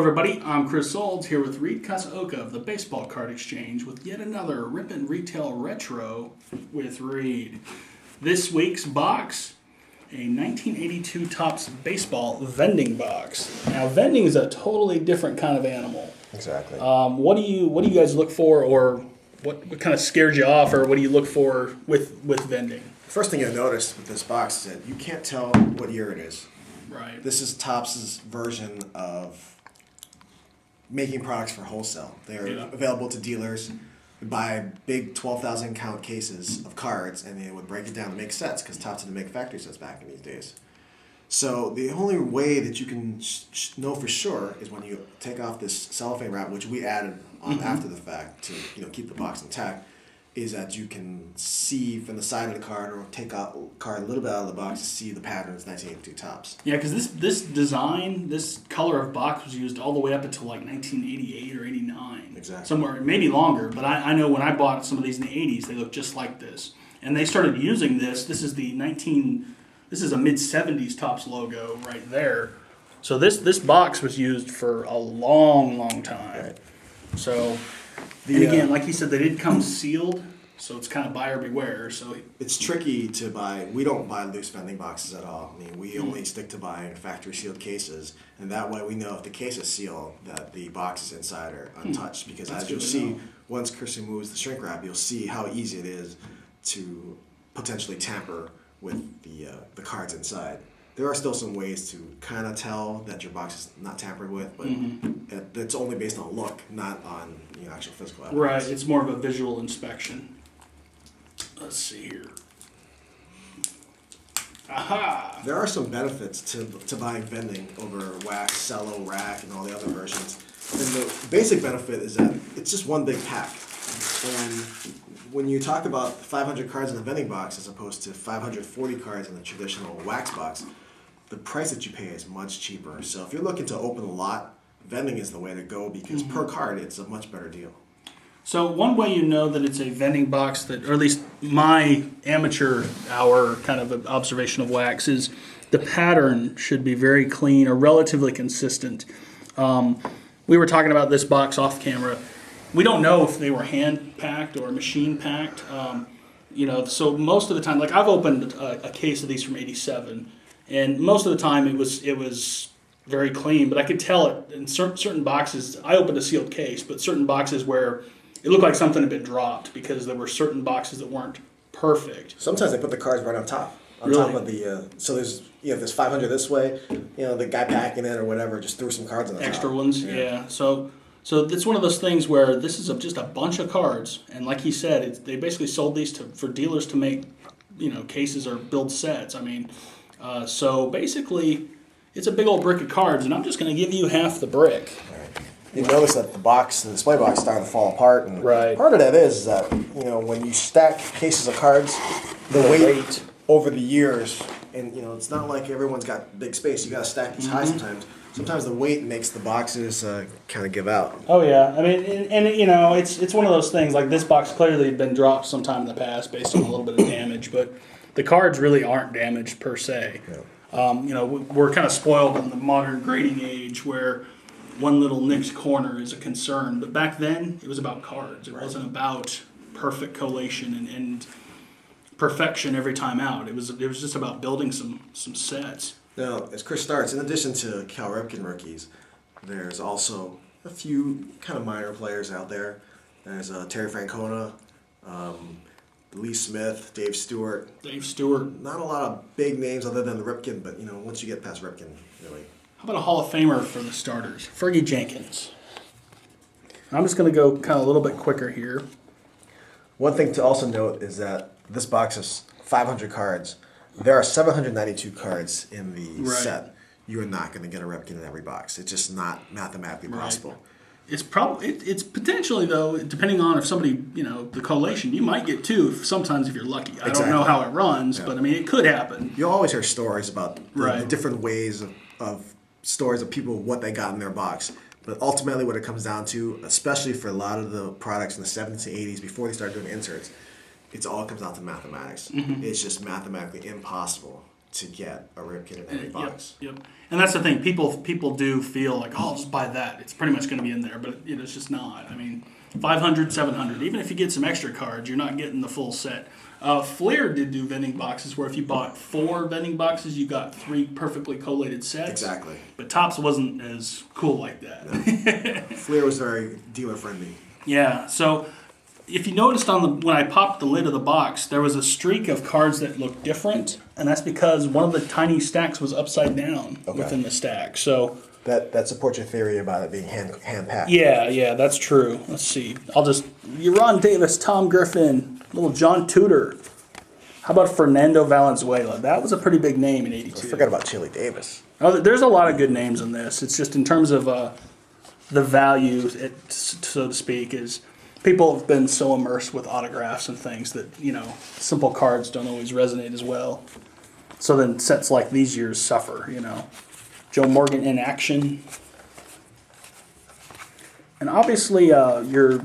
everybody. I'm Chris Olds here with Reed Kasaoka of the Baseball Card Exchange with yet another Rippin' Retail Retro with Reed. This week's box, a 1982 Topps Baseball Vending box. Now, vending is a totally different kind of animal. Exactly. What do you guys look for, or what kind of scares you off, or what do you look for with vending? The first thing you'll notice with this box is that you can't tell what year it is. Right. This is Topps' version of making products for wholesale. They're available to dealers who buy big 12,000 count cases of cards, and they would break it down to make sets, because Topps didn't make factory sets back in these days. So the only way that you can know for sure is when you take off this cellophane wrap, which we added on after the fact to keep the box intact, is that you can see from the side of the card, or take out the card a little bit out of the box to see the patterns 1982 Topps. Yeah, because this design, this color of box was used all the way up until like 1988 or 89. Exactly. Somewhere, maybe longer, but I know when I bought some of these in the 80s, they looked just like this. And they started using this. This is a mid-70s Topps logo right there. So this box was used for a long, long time. Right. So, and again, like you said, they did come sealed, so it's kind of buyer beware. So it's tricky to buy. We don't buy loose vending boxes at all. I mean, we only stick to buying factory sealed cases, and that way we know if the case is sealed that the boxes inside are untouched. Because as you'll see, once Christian moves the shrink wrap, you'll see how easy it is to potentially tamper with the cards inside. There are still some ways to kind of tell that your box is not tampered with, but it's only based on look, not on actual physical evidence. right, it's more of a visual inspection. Let's see here. Aha! There are some benefits to buying vending over wax, cello, rack, and all the other versions. And the basic benefit is that it's just one big pack. And when you talk about 500 cards in a vending box as opposed to 540 cards in a traditional wax box, the price that you pay is much cheaper. So if you're looking to open a lot, vending is the way to go, because per card it's a much better deal. So one way you know that it's a vending box, that, or at least my amateur hour kind of observation of wax, is the pattern should be very clean or relatively consistent. We were talking about this box off camera. We don't know if they were hand packed or machine packed. So most of the time, like I've opened a case of these from '87, and most of the time it was very clean. But I could tell it in certain boxes. I opened a sealed case, but certain boxes where it looked like something had been dropped, because there were certain boxes that weren't perfect. Sometimes they put the cards right on top. Really? Top of the so there's if there's 500 this way, the guy packing it or whatever just threw some cards on the Extra top. ones, yeah. So it's one of those things where this is just a bunch of cards, and like he said, they basically sold these for dealers to make cases or build sets. I mean, so basically it's a big old brick of cards, and I'm just going to give you half the brick. You notice that the display box, is starting to fall apart, and Right. part of that is that when you stack cases of cards, the weight over the years, and it's not like everyone's got big space. You got to stack these high sometimes. Sometimes the weight makes the boxes kind of give out. Oh yeah, I mean, and it's one of those things. Like this box clearly had been dropped sometime in the past based on a little bit of damage, but the cards really aren't damaged per se. Yeah. We're kind of spoiled in the modern grading age where one little nicked corner is a concern, but back then it was about cards. It wasn't about perfect collation and perfection every time out. It was just about building some sets. Now, as Chris starts, in addition to Cal Ripken rookies, there's also a few kind of minor players out there. There's Terry Francona, Lee Smith, Dave Stewart. Not a lot of big names other than the Ripken, but once you get past Ripken, really. How about a Hall of Famer for the starters? Fergie Jenkins. I'm just going to go kind of a little bit quicker here. One thing to also note is that this box is 500 cards. There are 792 cards in the set. You are not going to get a Ripken in every box. It's just not mathematically possible. It's potentially, though, depending on if somebody, the collation, you might get two sometimes if you're lucky. I don't know how it runs, but I mean, it could happen. You'll always hear stories about the different ways of stories of people, what they got in their box. But ultimately what it comes down to, especially for a lot of the products in the 70s and 80s before they started doing inserts, it all comes down to mathematics. It's just mathematically impossible to get a rip kit in every box. Yep. And that's the thing. People do feel like, oh, I'll just buy that. It's pretty much going to be in there, but it's just not. I mean, 500, 700. Even if you get some extra cards, you're not getting the full set. Flair did do vending boxes where if you bought 4 vending boxes, you got 3 perfectly collated sets. Exactly. But Topps wasn't as cool like that. No. Flair was very dealer friendly. Yeah. So if you noticed when I popped the lid of the box, there was a streak of cards that looked different, and that's because one of the tiny stacks was upside down within the stack. So that supports your theory about it being hand packed. Yeah, that's true. Let's see. Ron Davis, Tom Griffin, little John Tudor. How about Fernando Valenzuela? That was a pretty big name in '82. I forgot about Chili Davis. Oh, there's a lot of good names in this. It's just in terms of the value, so to speak, is people have been so immersed with autographs and things that, simple cards don't always resonate as well. So then sets like these years suffer, Joe Morgan in action. And obviously the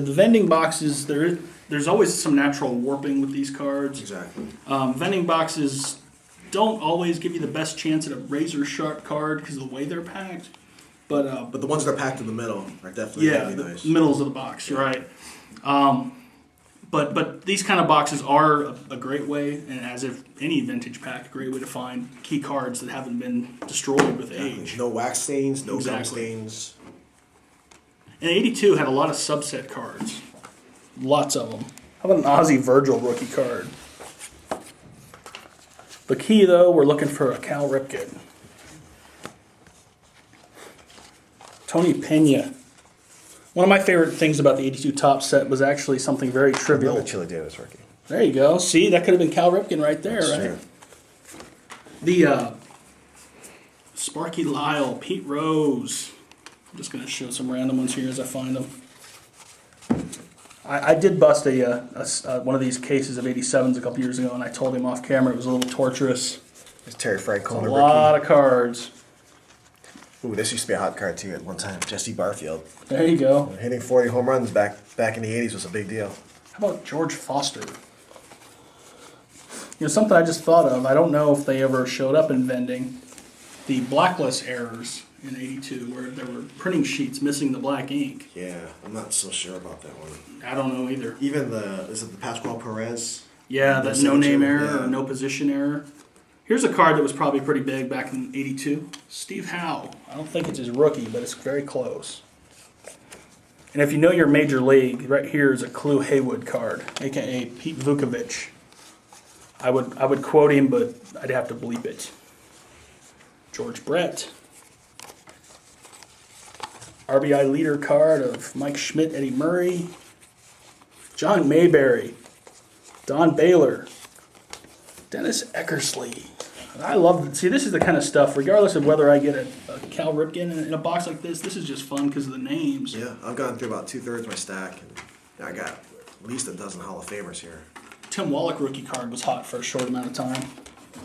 vending boxes, there's always some natural warping with these cards. Exactly. Vending boxes don't always give you the best chance at a razor sharp card because of the way they're packed. But the ones that are packed in the middle are definitely really nice. The middles of the box, you're right. But these kind of boxes are a great way, and as if any vintage pack, a great way to find key cards that haven't been destroyed with age. No wax stains, no gum stains. And '82 had a lot of subset cards. Lots of them. How about an Ozzie Virgil rookie card? The key, though, we're looking for a Cal Ripken. Tony Pena. One of my favorite things about the '82 Topps set was actually something very trivial. Another Chili Davis rookie. There you go. See, that could have been Cal Ripken right there, That's right? True. The Sparky Lyle, Pete Rose. I'm just going to show some random ones here as I find them. I did bust one of these cases of '87s a couple years ago, and I told him off camera it was a little torturous. It's Terry Francona A lot of cards. Ooh, this used to be a hot card too at one time. Jesse Barfield. There you go. Hitting 40 home runs back in the 80s was a big deal. How about George Foster? Something I just thought of. I don't know if they ever showed up in vending. The blacklist errors in '82, where there were printing sheets missing the black ink. Yeah, I'm not so sure about that one. I don't know either. Even is it the Pascual Perez? Yeah, that no name error or no position error. Here's a card that was probably pretty big back in '82. Steve Howe. I don't think it's his rookie, but it's very close. And if you know your major league, right here is a Clue Haywood card, a.k.a. Pete Vukovich. I would quote him, but I'd have to bleep it. George Brett. RBI leader card of Mike Schmidt, Eddie Murray. John Mayberry. Don Baylor. Dennis Eckersley. I love it. See, this is the kind of stuff, regardless of whether I get a Cal Ripken in a box like this is just fun because of the names. Yeah, I've gone through about 2/3 of my stack, and I got at least a dozen Hall of Famers here. Tim Wallach rookie card was hot for a short amount of time.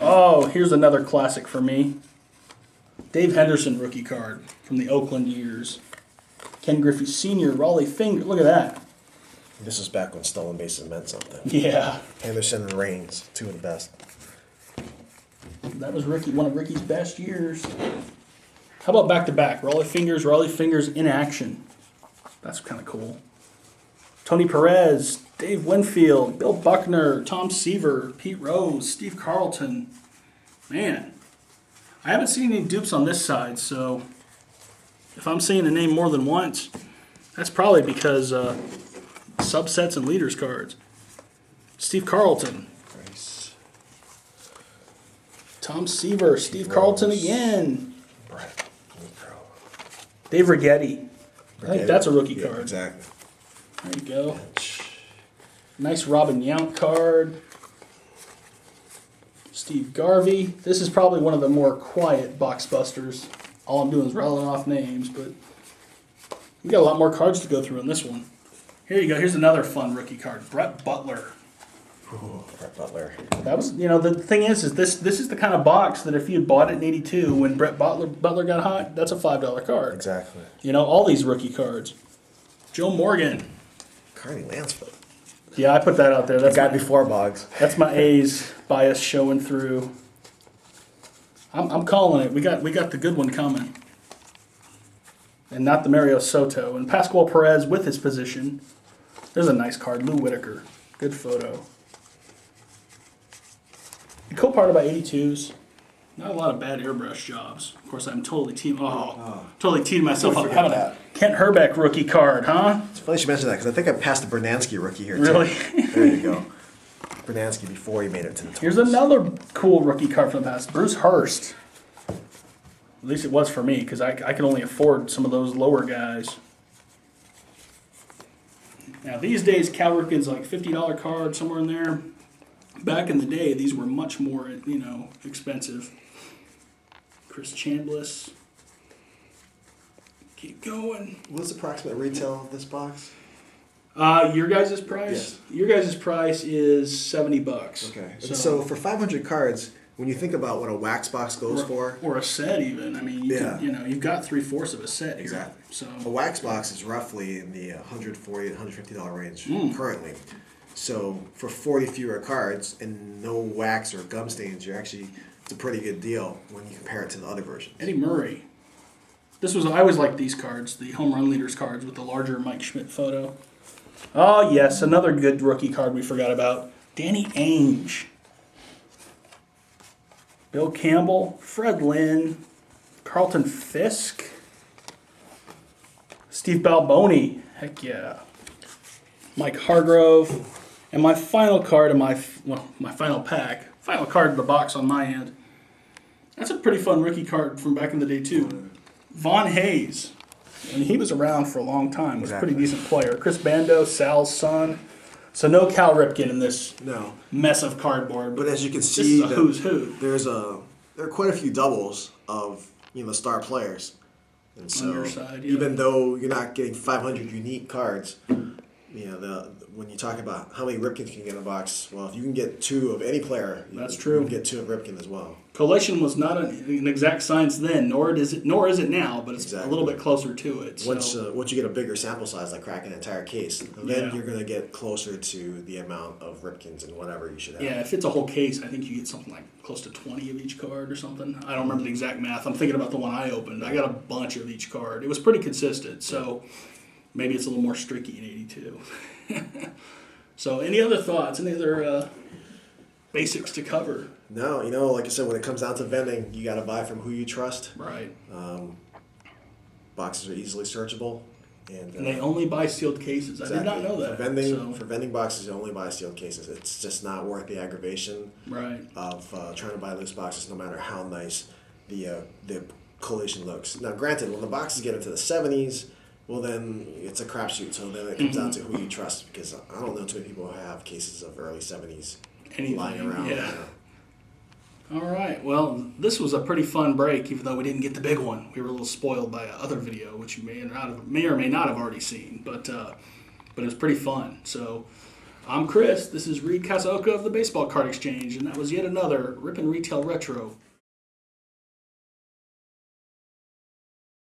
Oh, here's another classic for me. Dave Henderson rookie card from the Oakland years. Ken Griffey Sr., Raleigh Finger. Look at that. This is back when stolen bases meant something. Yeah. Henderson and Raines, 2 of the best. That was one of Ricky's best years. How about back-to-back? Raleigh Fingers in action. That's kind of cool. Tony Perez, Dave Winfield, Bill Buckner, Tom Seaver, Pete Rose, Steve Carlton. Man, I haven't seen any dupes on this side, so if I'm seeing a name more than once, that's probably because subsets and leaders cards. Steve Carlton. Nice. Tom Seaver, Steve Carlton again. Right. Dave Righetti. I think that's a rookie card. Exactly. There you go. Nice Robin Yount card. Steve Garvey. This is probably one of the more quiet box busters. All I'm doing is rattling off names, but we got a lot more cards to go through in this one. Here you go. Here's another fun rookie card. Brett Butler. Ooh, Brett Butler. That was, the thing is this is the kind of box that if you had bought it in '82 when Brett Butler got hot, that's a $5 card. Exactly. All these rookie cards. Joe Morgan. Carney Lansford. Yeah, I put that out there. The That's guy my, before Boggs. that's my A's bias showing through. I'm calling it. We got the good one coming. And not the Mario Soto. And Pascual Perez with his position. There's a nice card. Lou Whitaker. Good photo. The cool part about 82s, not a lot of bad airbrush jobs. Of course, I'm totally totally teeing myself up. Having a Kent Herbeck rookie card, huh? It's funny you should mention that because I think I passed the Bernansky rookie here, too. Really? There you go. Bernansky before he made it to the 20s. Here's another cool rookie card from the past. Bruce Hurst. At least it was for me, because I could only afford some of those lower guys. Now, these days, Cal Ripken's like $50 card, somewhere in there. Back in the day, these were much more, expensive. Chris Chambliss. Keep going. What's the approximate retail of this box? Your guys' price? Yes. Your guys' price is $70. Okay. So for 500 cards, when you think about what a wax box goes for, or a set even. I mean, you've got 3/4 of a set here. Exactly. So a wax box is roughly in the $140 to $150 range currently. So for 40 fewer cards and no wax or gum stains, it's a pretty good deal when you compare it to the other versions. Eddie Murray. I always liked these cards, the home run leaders cards with the larger Mike Schmidt photo. Oh yes, another good rookie card we forgot about. Danny Ainge. Bill Campbell, Fred Lynn, Carlton Fisk, Steve Balboni, heck yeah, Mike Hargrove, and my final card of my final card in the box on my end. That's a pretty fun rookie card from back in the day too. Von Hayes, and he was around for a long time. Was a pretty decent player. Chris Bando, Sal's son. So no Cal Ripken in this mess of cardboard. But as you can see, this is a who's who. There are quite a few doubles of star players, and so on your side, even though you're not getting 500 unique cards, when you talk about how many Ripkins you can get in a box, well, if you can get 2 of any player, that's you true. can get 2 of Ripken as well. Collation was not an exact science then, nor is it now, but it's a little bit closer to it. So. Once you get a bigger sample size, like cracking an entire case, then you're going to get closer to the amount of Ripkins and whatever you should have. Yeah, if it's a whole case, I think you get something like close to 20 of each card or something. I don't remember the exact math. I'm thinking about the one I opened. I got a bunch of each card. It was pretty consistent, so maybe it's a little more streaky in 82. So any other thoughts? Any other basics to cover? No, like I said, when it comes down to vending, you got to buy from who you trust. Right. Boxes are easily searchable. And they only buy sealed cases. Exactly. I did not know that. For vending boxes, you only buy sealed cases. It's just not worth the aggravation of trying to buy loose boxes, no matter how nice the collation looks. Now, granted, when the boxes get into the 70s, well, then it's a crapshoot. So then it comes down to who you trust, because I don't know too many people who have cases of early 70s lying around. Yeah. All right. Well, this was a pretty fun break, even though we didn't get the big one. We were a little spoiled by other video, which you may or may not have already seen, but it was pretty fun. So I'm Chris. This is Reed Kasaoka of the Baseball Card Exchange, and that was yet another Rip and Retail Retro.